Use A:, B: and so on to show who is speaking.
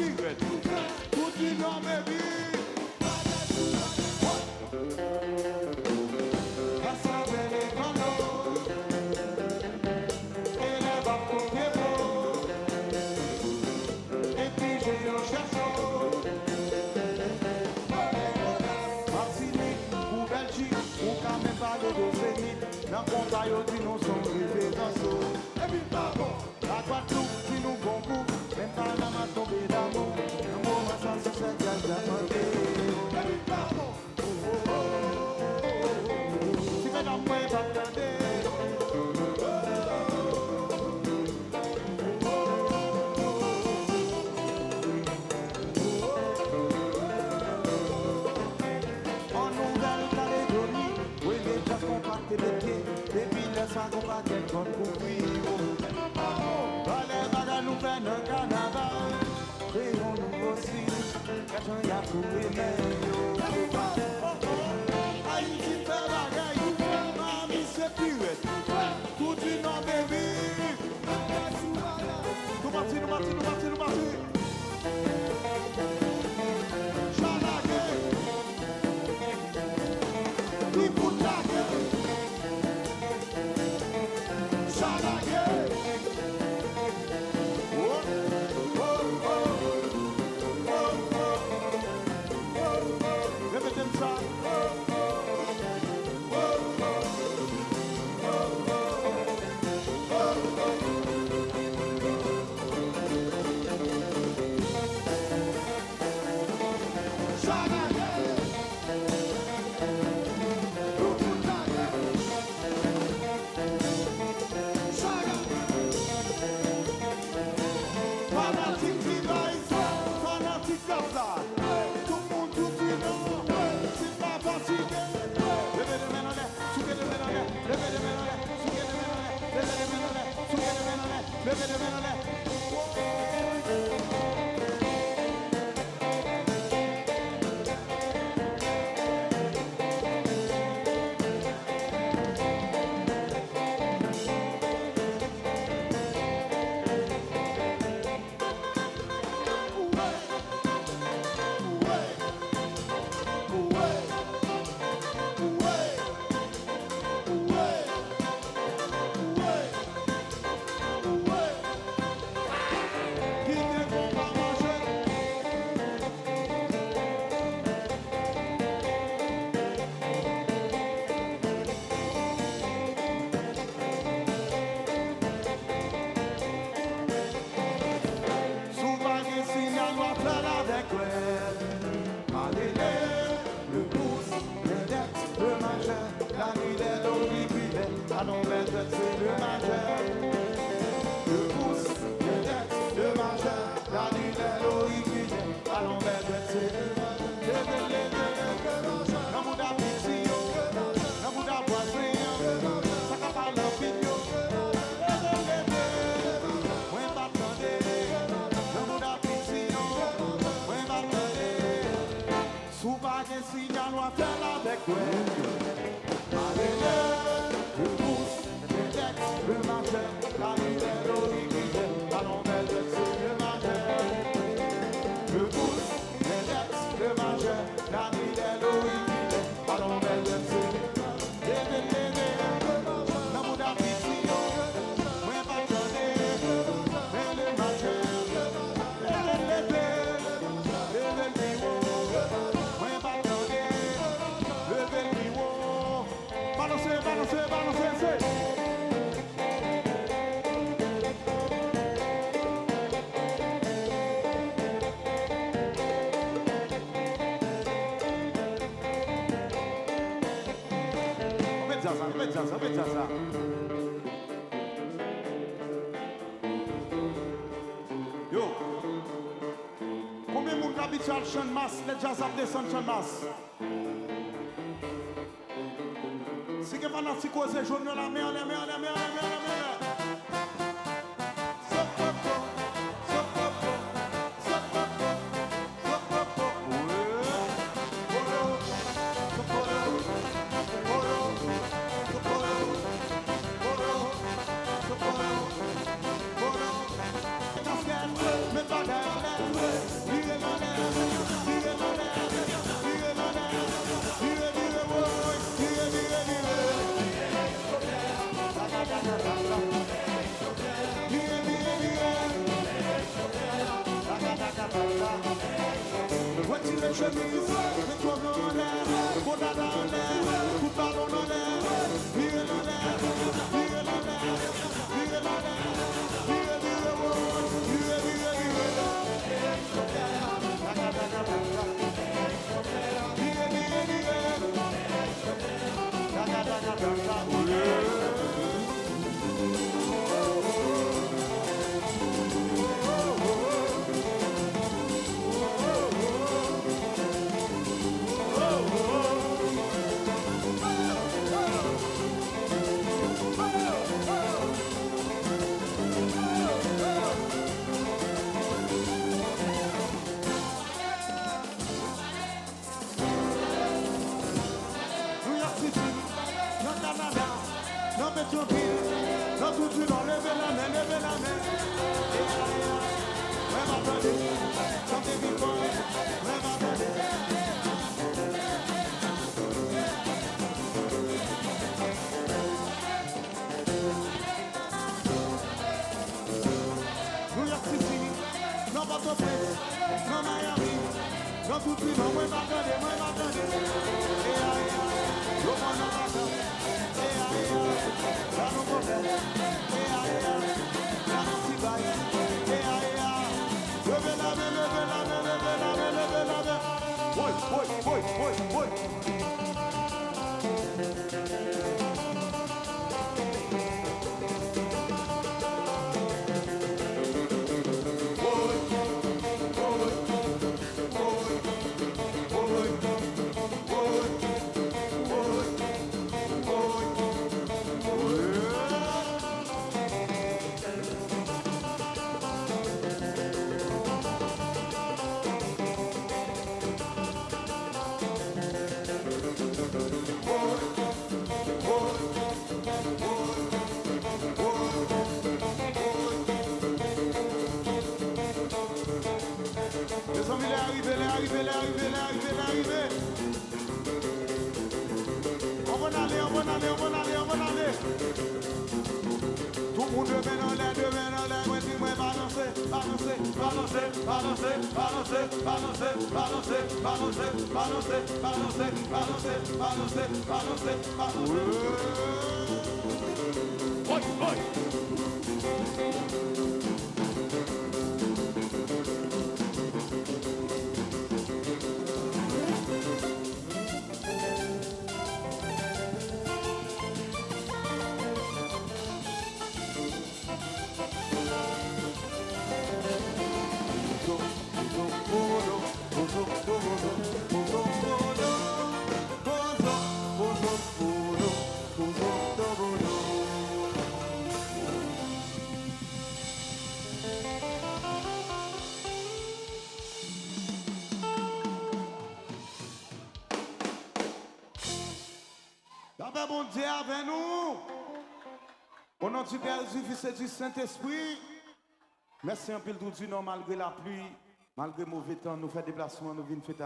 A: spirit. Put it on, baby. Dans le combat, nous sommes arrivés dans ce la Guadeloupe, si nous bon coup, même pas la main tombée d'amour. Un moment sans succès, il y a demandé. Si mesdames, moi, pas attendez. En Nouvelle-Calédonie, oui, les jazz compactés des pieds, des villes sans compacter contre couvrir. Nous faisons un carnaval, créons un nouveau style, cachons y'a tout les mêmes. Haïti fait bagaille, mamie c'est purée, tout du nom baby. Nous partis. Chalague, Lipoutague, Chalague. Yo, combien de monde habite à Champ Masse, les jazz à descendre Champ Masse? Si que pendant si cause jaune la mer. Me bagaille Retire chemise, mets-toi en l'air, bonada en l'air, tout ballon en l'air, virez en l'air, virez en l'air, virez en l'air, virez, virez, virez, virez, non mais tout pile, non tout tu non, levez la main, levez la main. Même attendez, chantez vivant, même attendez. New York City, non Port-au-Prince, non Miami, non tout tu non, même attendez, même attendez. Les amis, il est arrivé. On va aller. Tout le monde devait dans l'air, moi dis-moi balancer. Ouais. D'abord, bon Dieu avec nous. Au nom du Père, du Fils et du Saint-Esprit. Merci un peu tout du nom malgré la pluie, malgré le mauvais temps, nous faisons déplacement, nous venons fêter.